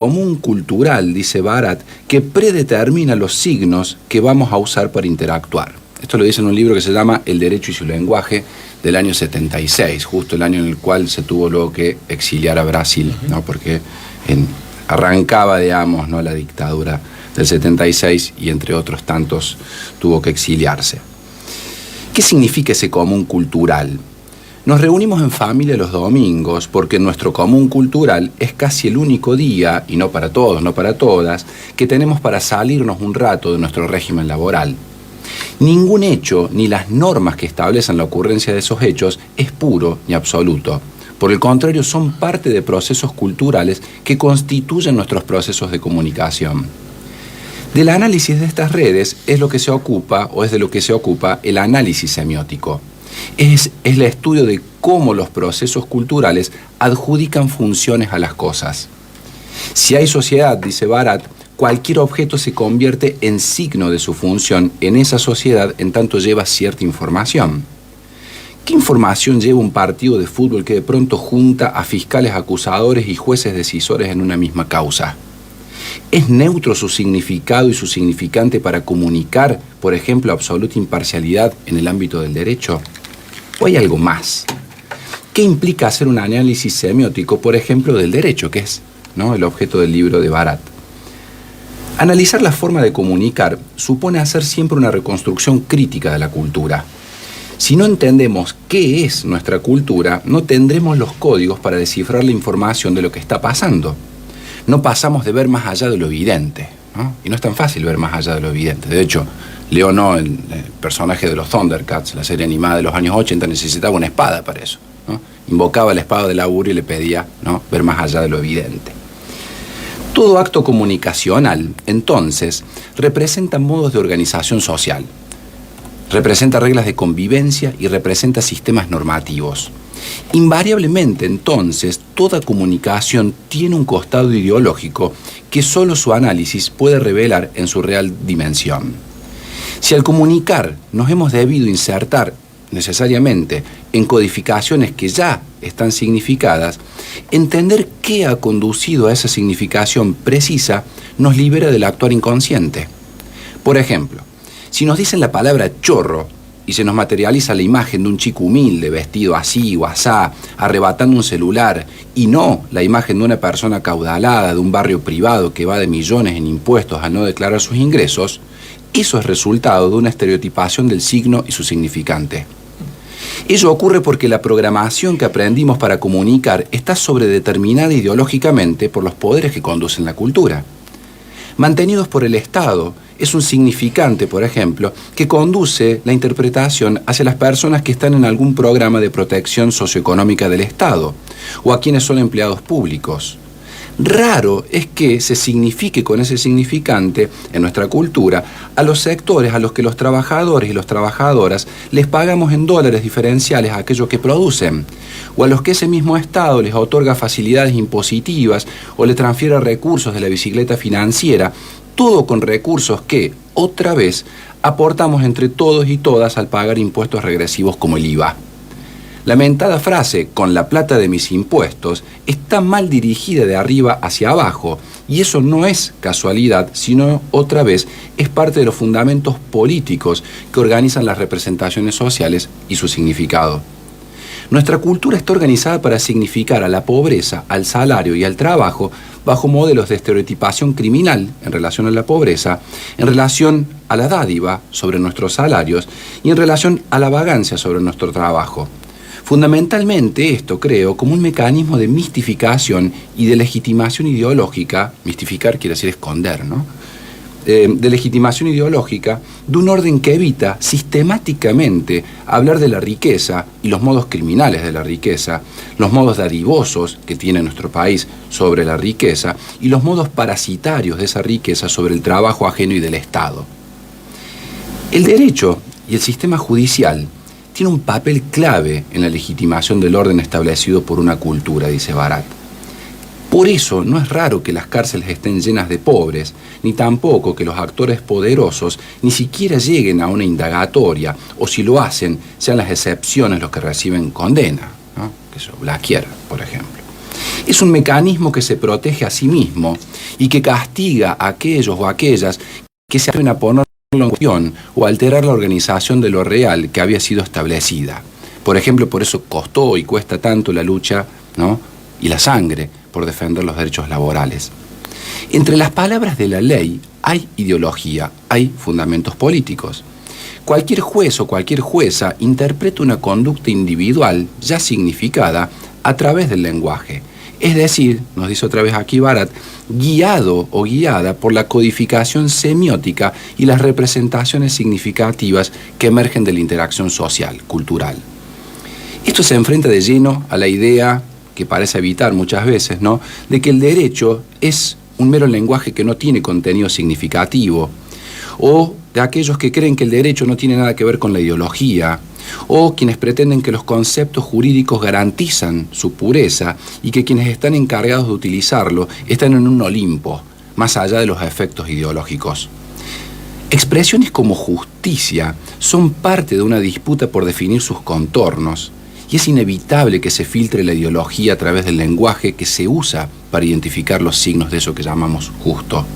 común cultural, dice Barat, que predetermina los signos que vamos a usar para interactuar. Esto lo dice en un libro que se llama El derecho y su lenguaje, del año 76, justo el año en el cual se tuvo luego que exiliar a Brasil, ¿no? Porque arrancaba, digamos, ¿no?, la dictadura del 76 y entre otros tantos tuvo que exiliarse. ¿Qué significa ese común cultural? Nos reunimos en familia los domingos porque nuestro común cultural es casi el único día, y no para todos, no para todas, que tenemos para salirnos un rato de nuestro régimen laboral. Ningún hecho, ni las normas que establecen la ocurrencia de esos hechos, es puro ni absoluto. Por el contrario, son parte de procesos culturales que constituyen nuestros procesos de comunicación. Del análisis de estas redes es lo que se ocupa, o es de lo que se ocupa, el análisis semiótico. Es el estudio de cómo los procesos culturales adjudican funciones a las cosas. Si hay sociedad, dice Barat, cualquier objeto se convierte en signo de su función en esa sociedad en tanto lleva cierta información. ¿Qué información lleva un partido de fútbol que de pronto junta a fiscales acusadores y jueces decisores en una misma causa? ¿Es neutro su significado y su significante para comunicar, por ejemplo, absoluta imparcialidad en el ámbito del derecho? ¿O hay algo más? ¿Qué implica hacer un análisis semiótico, por ejemplo, del derecho, que es, ¿no?, el objeto del libro de Barat? Analizar la forma de comunicar supone hacer siempre una reconstrucción crítica de la cultura. Si no entendemos qué es nuestra cultura, no tendremos los códigos para descifrar la información de lo que está pasando. No pasamos de ver más allá de lo evidente, ¿no? Y no es tan fácil ver más allá de lo evidente. De hecho, Leo No, el personaje de los Thundercats, la serie animada de los años 80, necesitaba una espada para eso, ¿no? Invocaba la espada del augurio y le pedía, ¿no?, ver más allá de lo evidente. Todo acto comunicacional, entonces, representa modos de organización social, representa reglas de convivencia y representa sistemas normativos. Invariablemente, entonces, toda comunicación tiene un costado ideológico que solo su análisis puede revelar en su real dimensión. Si al comunicar nos hemos debido insertar necesariamente en codificaciones que ya están significadas, entender qué ha conducido a esa significación precisa nos libera del actuar inconsciente. Por ejemplo, si nos dicen la palabra chorro y se nos materializa la imagen de un chico humilde, vestido así o asá, arrebatando un celular, y no la imagen de una persona acaudalada de un barrio privado que va de millones en impuestos a no declarar sus ingresos, eso es resultado de una estereotipación del signo y su significante. Ello ocurre porque la programación que aprendimos para comunicar está sobredeterminada ideológicamente por los poderes que conducen la cultura. Mantenidos por el Estado, es un significante, por ejemplo, que conduce la interpretación hacia las personas que están en algún programa de protección socioeconómica del Estado o a quienes son empleados públicos. Raro es que se signifique con ese significante en nuestra cultura a los sectores a los que los trabajadores y las trabajadoras les pagamos en dólares diferenciales a aquellos que producen, o a los que ese mismo Estado les otorga facilidades impositivas o le transfiere recursos de la bicicleta financiera, todo con recursos que, otra vez, aportamos entre todos y todas al pagar impuestos regresivos como el IVA. La mentada frase, con la plata de mis impuestos, está mal dirigida de arriba hacia abajo, y eso no es casualidad, sino, otra vez, es parte de los fundamentos políticos que organizan las representaciones sociales y su significado. Nuestra cultura está organizada para significar a la pobreza, al salario y al trabajo bajo modelos de estereotipación criminal en relación a la pobreza, en relación a la dádiva sobre nuestros salarios y en relación a la vagancia sobre nuestro trabajo. Fundamentalmente esto creo como un mecanismo de mistificación y de legitimación ideológica, mistificar quiere decir esconder, ¿no?, de legitimación ideológica de un orden que evita sistemáticamente hablar de la riqueza y los modos criminales de la riqueza, los modos dadivosos que tiene nuestro país sobre la riqueza y los modos parasitarios de esa riqueza sobre el trabajo ajeno y del Estado. El derecho y el sistema judicial tiene un papel clave en la legitimación del orden establecido por una cultura, dice Barat. Por eso no es raro que las cárceles estén llenas de pobres, ni tampoco que los actores poderosos ni siquiera lleguen a una indagatoria, o si lo hacen, sean las excepciones los que reciben condena, ¿no?, que eso, Blaquier, por ejemplo. Es un mecanismo que se protege a sí mismo y que castiga a aquellos o aquellas que se atreven a ponerlo en cuestión o alterar la organización de lo real que había sido establecida. Por ejemplo, por eso costó y cuesta tanto la lucha, ¿no?, y la sangre por defender los derechos laborales. Entre las palabras de la ley hay ideología, hay fundamentos políticos. Cualquier juez o cualquier jueza interpreta una conducta individual ya significada a través del lenguaje. Es decir, nos dice otra vez aquí Barat, guiado o guiada por la codificación semiótica y las representaciones significativas que emergen de la interacción social, cultural. Esto se enfrenta de lleno a la idea, que parece evitar muchas veces, ¿no?, de que el derecho es un mero lenguaje que no tiene contenido significativo, o de aquellos que creen que el derecho no tiene nada que ver con la ideología, o quienes pretenden que los conceptos jurídicos garantizan su pureza y que quienes están encargados de utilizarlo están en un Olimpo, más allá de los efectos ideológicos. Expresiones como justicia son parte de una disputa por definir sus contornos, y es inevitable que se filtre la ideología a través del lenguaje que se usa para identificar los signos de eso que llamamos justo.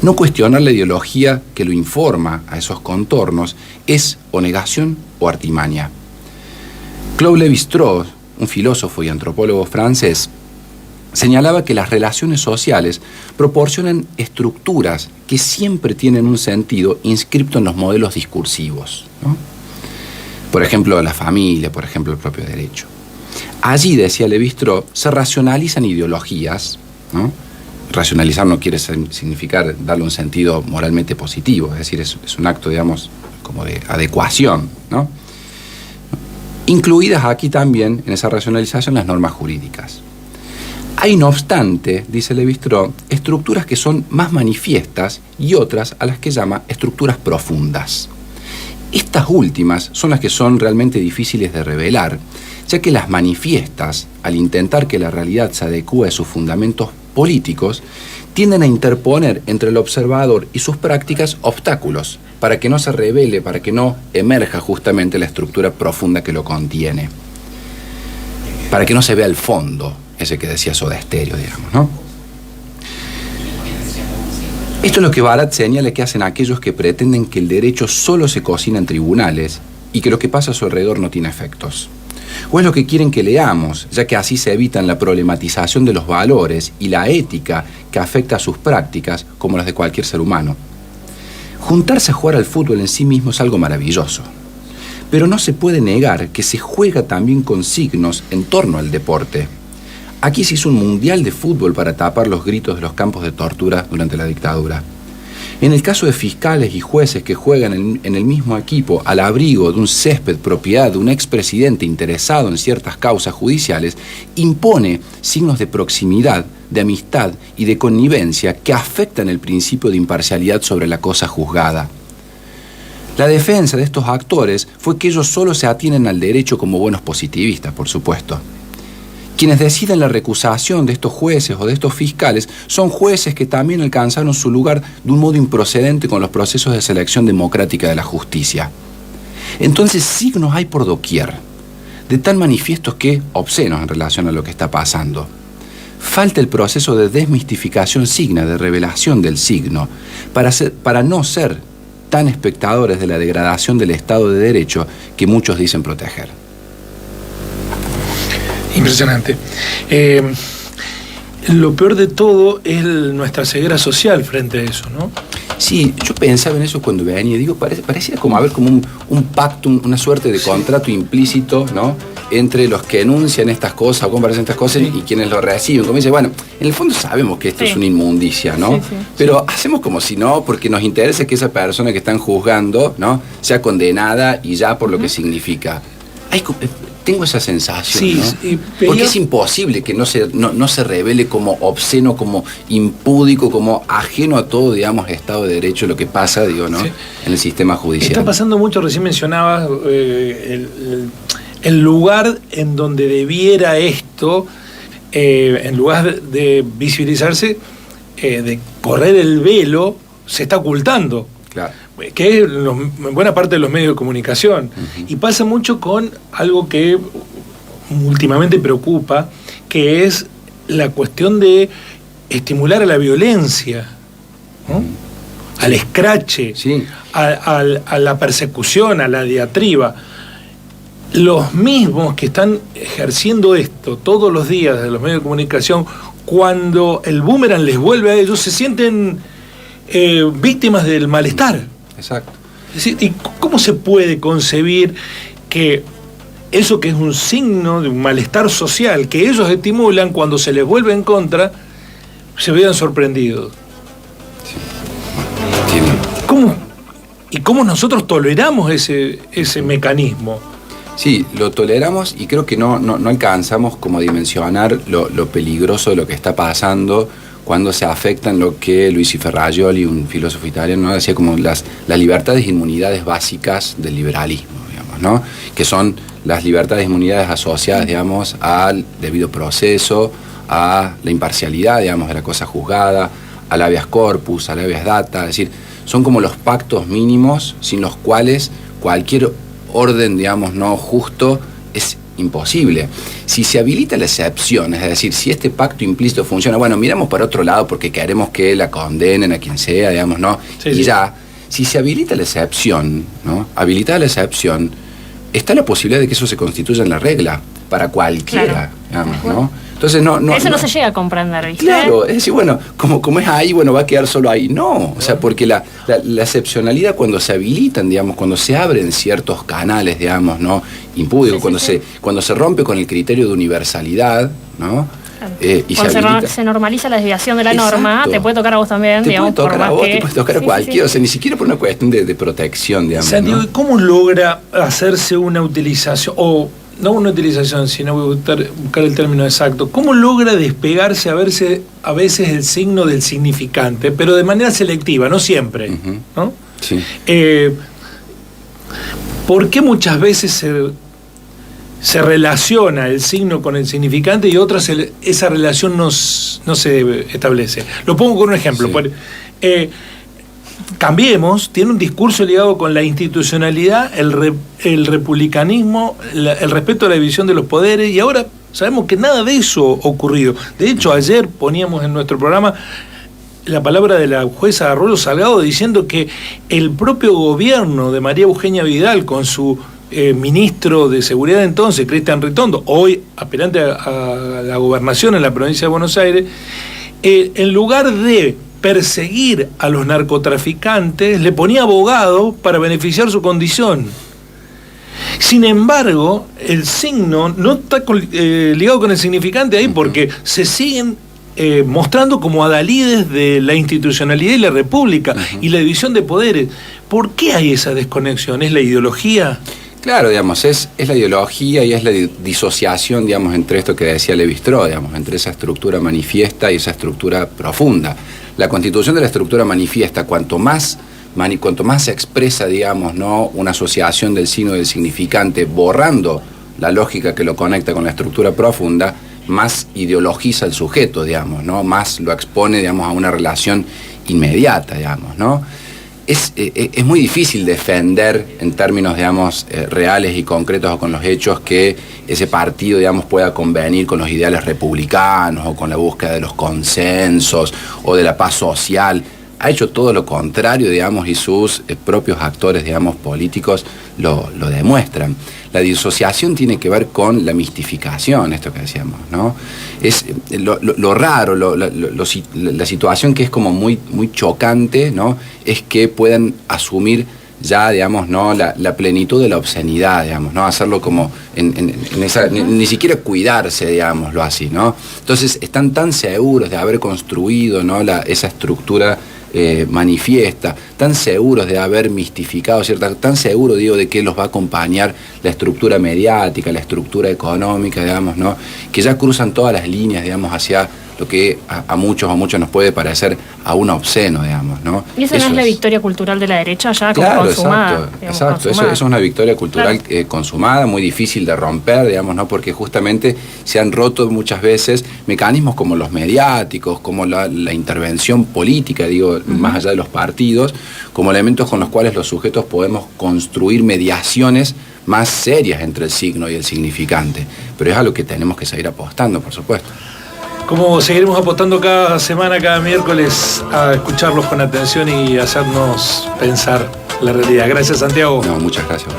No cuestionar la ideología que lo informa a esos contornos es o negación o artimaña. Claude Lévi-Strauss, un filósofo y antropólogo francés, señalaba que las relaciones sociales proporcionan estructuras que siempre tienen un sentido inscripto en los modelos discursivos, ¿no? Por ejemplo, la familia, por ejemplo, el propio derecho. Allí, decía Lévi-Strauss, se racionalizan ideologías, ¿no? Racionalizar no quiere significar darle un sentido moralmente positivo, es decir, es un acto, digamos, como de adecuación, ¿no? Incluidas aquí también, en esa racionalización, las normas jurídicas. Hay, no obstante, dice Lévi-Strauss, estructuras que son más manifiestas y otras a las que llama estructuras profundas. Estas últimas son las que son realmente difíciles de revelar, ya que las manifiestas, al intentar que la realidad se adecue a sus fundamentos políticos, tienden a interponer entre el observador y sus prácticas obstáculos, para que no se revele, para que no emerja justamente la estructura profunda que lo contiene, para que no se vea el fondo, ese que decía Soda Stereo, digamos, ¿no? Esto es lo que Barat señala que hacen aquellos que pretenden que el derecho solo se cocina en tribunales y que lo que pasa a su alrededor no tiene efectos. O es lo que quieren que leamos, ya que así se evitan la problematización de los valores y la ética que afecta a sus prácticas como las de cualquier ser humano. Juntarse a jugar al fútbol en sí mismo es algo maravilloso, pero no se puede negar que se juega también con signos en torno al deporte. Aquí se hizo un mundial de fútbol para tapar los gritos de los campos de tortura durante la dictadura. En el caso de fiscales y jueces que juegan en el mismo equipo al abrigo de un césped propiedad de un expresidente interesado en ciertas causas judiciales, impone signos de proximidad, de amistad y de connivencia que afectan el principio de imparcialidad sobre la cosa juzgada. La defensa de estos actores fue que ellos solo se atienen al derecho como buenos positivistas, por supuesto. Quienes deciden la recusación de estos jueces o de estos fiscales son jueces que también alcanzaron su lugar de un modo improcedente con los procesos de selección democrática de la justicia. Entonces signos hay por doquier, de tan manifiestos que obscenos en relación a lo que está pasando. Falta el proceso de desmistificación signa, de revelación del signo, para no ser tan espectadores de la degradación del Estado de Derecho que muchos dicen proteger. Impresionante. Lo peor de todo es nuestra ceguera social frente a eso, ¿no? Sí, yo pensaba en eso cuando venía, digo, parecía como haber como un pacto, una suerte de contrato implícito, ¿no?, entre los que enuncian estas cosas o comparecen estas cosas y quienes lo reciben. Como dice, bueno, en el fondo sabemos que esto es una inmundicia, ¿no? Pero hacemos como si no, porque nos interesa que esa persona que están juzgando, ¿no?, sea condenada y ya por lo que significa. Tengo esa sensación, ¿no? Porque es imposible que no se revele como obsceno, como impúdico, como ajeno a todo, digamos, Estado de Derecho lo que pasa, digo, ¿no?, en el sistema judicial. Está pasando mucho, recién mencionabas el lugar en donde debiera esto, en lugar de visibilizarse, de correr el velo, se está ocultando. Claro. Que es en buena parte de los medios de comunicación. Y pasa mucho con algo que últimamente preocupa, que es la cuestión de estimular a la violencia, ¿no? Al escrache, sí, a la persecución, a la diatriba. Los mismos que están ejerciendo esto todos los días de los medios de comunicación, cuando el boomerang les vuelve a ellos, se sienten víctimas del malestar. Exacto. Es decir, ¿y cómo se puede concebir que eso que es un signo de un malestar social, que ellos estimulan, cuando se les vuelve en contra, se vean sorprendidos? Sí. ¿Cómo nosotros toleramos ese mecanismo? Sí, lo toleramos y creo que no alcanzamos como a dimensionar lo peligroso de lo que está pasando cuando se afectan lo que Luigi Ferrajoli, un filósofo italiano, decía como las libertades e inmunidades básicas del liberalismo, digamos, ¿no? Que son las libertades e inmunidades asociadas, digamos, al debido proceso, a la imparcialidad, digamos, de la cosa juzgada, al habeas corpus, al habeas data, es decir, son como los pactos mínimos sin los cuales cualquier orden, digamos, no justo es imposible. Si se habilita la excepción, es decir, si este pacto implícito funciona, bueno, miramos para otro lado porque queremos que la condenen a quien sea, digamos, ¿no? Sí, y sí. ya, si se habilita la excepción, ¿no? Habilitada la excepción, está la posibilidad de que eso se constituya en la regla para cualquiera, Claro. digamos, ¿no? Entonces Eso no se llega a comprender, ¿viste? Claro, es decir, bueno, como es ahí, bueno, va a quedar solo ahí. No, o sea, porque la excepcionalidad cuando se habilitan, digamos, cuando se abren ciertos canales, digamos, ¿no? Impúdicos, cuando se rompe con el criterio de universalidad, ¿no? Claro. Y Cuando se normaliza la desviación de la norma, Exacto. te puede tocar a vos también, te digamos, puede tocar a vos, te puede tocar a cualquiera, o sea, ni siquiera por una cuestión de protección, digamos, Santiago, ¿no? ¿y cómo logra hacerse una utilización, o no una utilización, sino voy a buscar el término exacto, cómo logra despegarse a veces el signo del significante, pero de manera selectiva, no siempre, Ujú. ¿no? Sí. ¿Por qué muchas veces se relaciona el signo con el significante y otras esa relación no se establece? Lo pongo con un ejemplo. Sí. Cambiemos tiene un discurso ligado con la institucionalidad, el republicanismo, el respeto a la división de los poderes, y ahora sabemos que nada de eso ha ocurrido. De hecho, ayer poníamos en nuestro programa la palabra de la jueza Arroyo Salgado diciendo que el propio gobierno de María Eugenia Vidal, con su ministro de Seguridad entonces, Cristian Ritondo, hoy aspirante a la gobernación en la provincia de Buenos Aires, en lugar de perseguir a los narcotraficantes, le ponía abogado para beneficiar su condición. Sin embargo, el signo no está ligado con el significante ahí, porque se siguen mostrando como adalides de la institucionalidad y la república y la división de poderes. ¿Por qué hay esa desconexión? ¿Es la ideología? Claro, digamos, es la ideología y es la disociación, digamos, entre esto que decía Lévi-Strauss, digamos, entre esa estructura manifiesta y esa estructura profunda. La constitución de la estructura manifiesta, cuanto más se expresa, digamos, ¿no?, una asociación del signo y del significante, borrando la lógica que lo conecta con la estructura profunda, más ideologiza el sujeto, digamos, ¿no?, más lo expone, digamos, a una relación inmediata, digamos, ¿no? Es muy difícil defender en términos, digamos, reales y concretos o con los hechos que ese partido, digamos, pueda convenir con los ideales republicanos o con la búsqueda de los consensos o de la paz social. Ha hecho todo lo contrario, digamos, y sus propios actores, digamos, políticos lo demuestran. La disociación tiene que ver con la mistificación, esto que decíamos, ¿no? Es lo raro, la situación que es como muy chocante, ¿no?, es que puedan asumir ya, digamos, ¿no?, la plenitud de la obscenidad, digamos, ¿no? Hacerlo como en esa, ni siquiera cuidarse, digámoslo así, ¿no? Entonces están tan seguros de haber construido, ¿no?, esa estructura manifiesta, tan seguros de haber mistificado, ¿cierto?, tan seguros, digo, de que los va a acompañar la estructura mediática, la estructura económica, digamos, ¿no?, que ya cruzan todas las líneas, digamos, hacia lo que a muchos nos puede parecer aún obsceno, digamos, ¿no? ¿Y esa no es la victoria cultural de la derecha ya claro, consumada? Exacto. Eso es una victoria cultural, claro, consumada, muy difícil de romper, digamos, ¿no? Porque justamente se han roto muchas veces mecanismos como los mediáticos, como la intervención política, digo, más allá de los partidos, como elementos con los cuales los sujetos podemos construir mediaciones más serias entre el signo y el significante. Pero es a lo que tenemos que seguir apostando, por supuesto. Como seguiremos apostando cada semana, cada miércoles, a escucharlos con atención y hacernos pensar la realidad. Gracias, Santiago. No, muchas gracias.